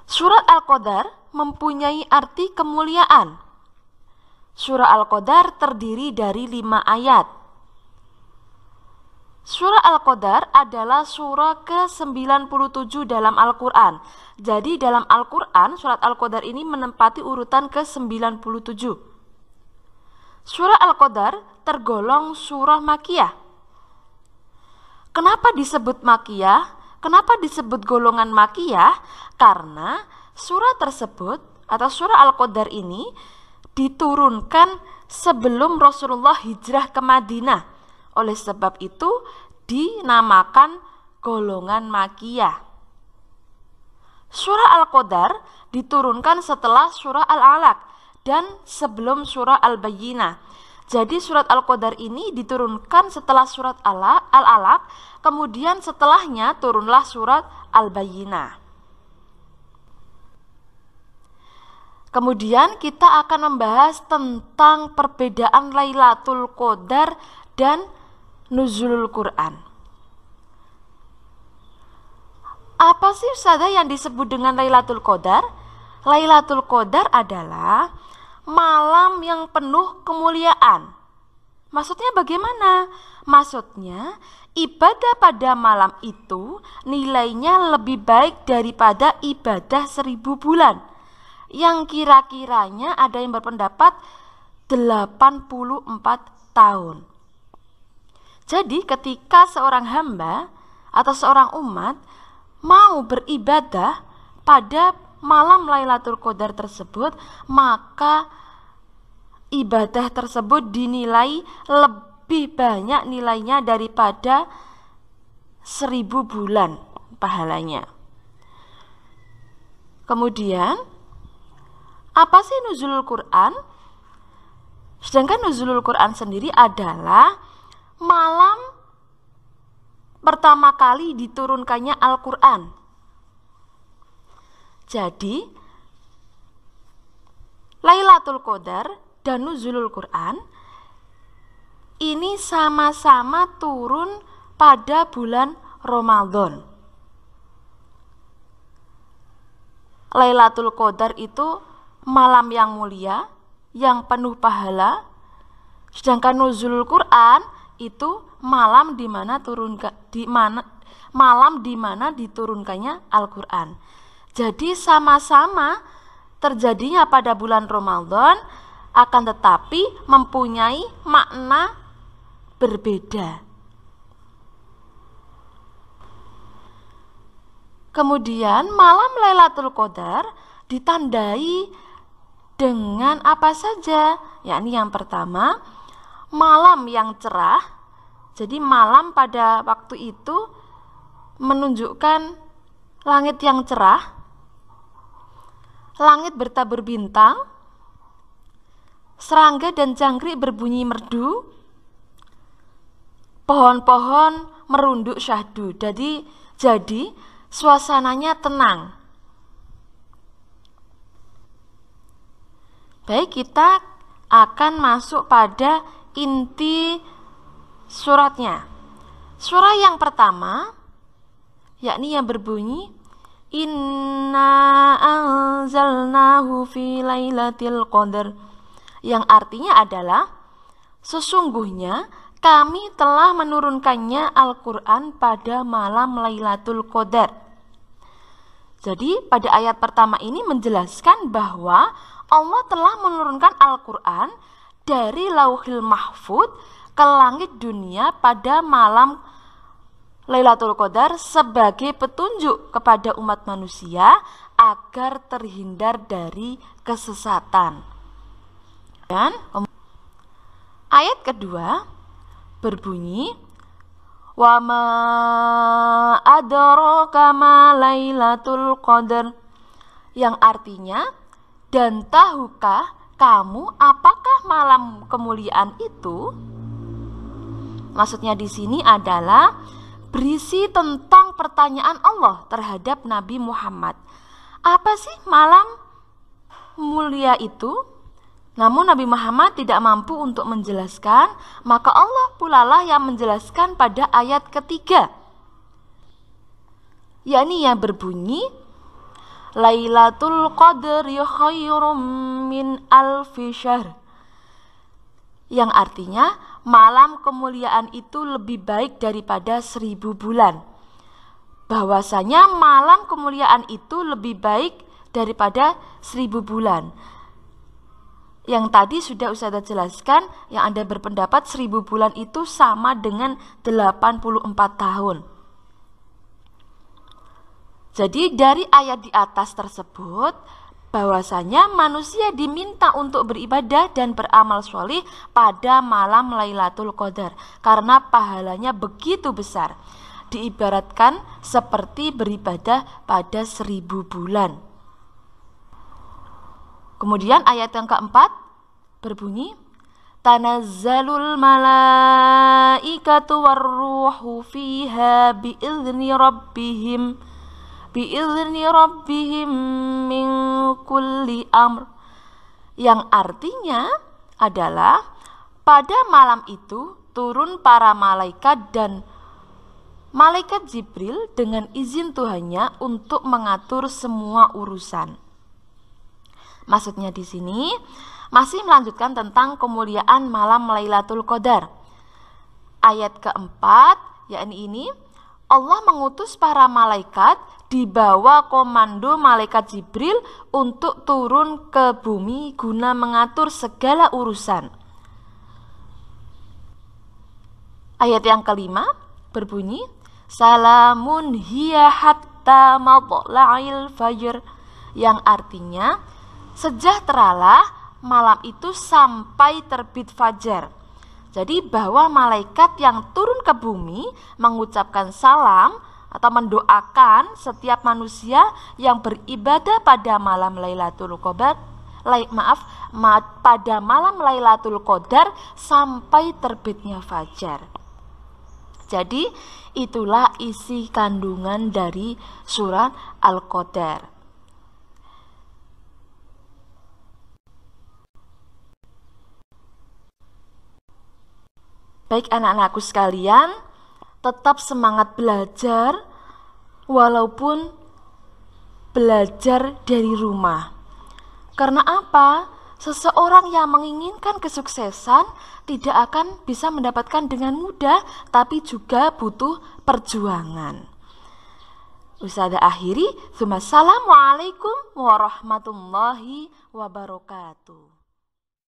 Surat Al-Qadar mempunyai arti kemuliaan. Surah Al-Qadar terdiri dari 5 ayat. Surah Al-Qadar adalah surah ke-97 dalam Al-Quran. Jadi dalam Al-Quran, surat Al-Qadar ini menempati urutan ke-97. Surah Al-Qadar tergolong surah Makkiyah. Kenapa disebut Makkiyah? Kenapa disebut golongan Makkiyah? Karena surah tersebut atau surah Al-Qadar ini diturunkan sebelum Rasulullah hijrah ke Madinah. Oleh sebab itu dinamakan golongan Makkiyah. Surah Al-Qadar diturunkan setelah surah Al-Alaq dan sebelum surah Al-Bayyinah. Jadi surat Al-Qadar ini diturunkan setelah surat Al-Alaq, kemudian setelahnya turunlah surat Al-Bayyinah. Kemudian kita akan membahas tentang perbedaan Lailatul Qadar dan Nuzulul Quran. Apa sih Ustazah yang disebut dengan Lailatul Qadar? Lailatul Qadar adalah malam yang penuh kemuliaan. Maksudnya bagaimana? Maksudnya ibadah pada malam itu nilainya lebih baik daripada ibadah 1000 bulan. Yang kira-kiranya ada yang berpendapat 84 tahun. Jadi ketika seorang hamba atau seorang umat mau beribadah pada malam Lailatul Qadar tersebut, maka ibadah tersebut dinilai lebih banyak nilainya daripada 1000 bulan pahalanya. Kemudian apa sih Nuzulul Quran? Sedangkan Nuzulul Quran sendiri adalah malam pertama kali diturunkannya Al-Quran. Jadi Lailatul Qadar dan Nuzulul Quran ini sama-sama turun pada bulan Ramadan. Lailatul Qadar itu malam yang mulia, yang penuh pahala. Sedangkan Nuzulul Quran itu malam di mana diturunkannya Al-Quran. Jadi sama-sama terjadinya pada bulan Ramadan, akan tetapi mempunyai makna berbeda. Kemudian malam Lailatul Qadar ditandai dengan apa saja? Yakni yang pertama, malam yang cerah. Jadi malam pada waktu itu menunjukkan langit yang cerah, langit bertabur bintang, serangga dan jangkrik berbunyi merdu, pohon-pohon merunduk syahdu. Jadi suasananya tenang. Baik, kita akan masuk pada inti suratnya. Surah yang pertama, yakni yang berbunyi Inna anzalnahu fi lailatul qadar, yang artinya adalah sesungguhnya kami telah menurunkannya Al-Quran pada malam Lailatul Qadar. Jadi pada ayat pertama ini menjelaskan bahwa Allah telah menurunkan Al-Quran dari Lauhil Mahfudz ke langit dunia pada malam Lailatul Qadar sebagai petunjuk kepada umat manusia agar terhindar dari kesesatan. Dan ayat kedua berbunyi wa ma adraka ma Lailatul Qadar, yang artinya dan tahukah kamu apakah malam kemuliaan itu? Maksudnya di sini adalah berisi tentang pertanyaan Allah terhadap Nabi Muhammad. Apa sih malam mulia itu? Namun Nabi Muhammad tidak mampu untuk menjelaskan, maka Allah pula lah yang menjelaskan pada ayat ketiga, yakni yang berbunyi Lailatul Qadri khairum min alfi syahr. Yang artinya malam kemuliaan itu lebih baik daripada 1000 bulan. Bahwasanya malam kemuliaan itu lebih baik daripada 1000 bulan. Yang tadi sudah Ustazah jelaskan, yang Anda berpendapat 1000 bulan itu sama dengan 84 tahun. Jadi dari ayat di atas tersebut, bahwasanya manusia diminta untuk beribadah dan beramal sholih pada malam Lailatul Qadar, karena pahalanya begitu besar, diibaratkan seperti beribadah pada 1000 bulan. Kemudian ayat yang keempat berbunyi, Tanazzalul malaikatu warruhu fiha bi'izni rabbihim min kulli amr. Yang artinya adalah pada malam itu turun para malaikat dan malaikat Jibril dengan izin Tuhannya untuk mengatur semua urusan. Maksudnya di sini masih melanjutkan tentang kemuliaan malam Lailatul Qadar. Ayat keempat, yakni ini, Allah mengutus para malaikat di bawah komando malaikat Jibril untuk turun ke bumi guna mengatur segala urusan. Ayat yang kelima berbunyi, Salamun hiya hatta matla'il fajr. Yang artinya, sejahteralah malam itu sampai terbit fajar. Jadi bahwa malaikat yang turun ke bumi mengucapkan salam atau mendoakan setiap manusia yang beribadah pada malam Lailatul Qadar, pada malam Lailatul Qadar sampai terbitnya fajar. Jadi itulah isi kandungan dari surat Al-Qadar. Baik anak-anakku sekalian, tetap semangat belajar walaupun belajar dari rumah. Karena apa? Seseorang yang menginginkan kesuksesan tidak akan bisa mendapatkan dengan mudah, tapi juga butuh perjuangan. Ustazah akhiri, Assalamualaikum warahmatullahi wabarakatuh.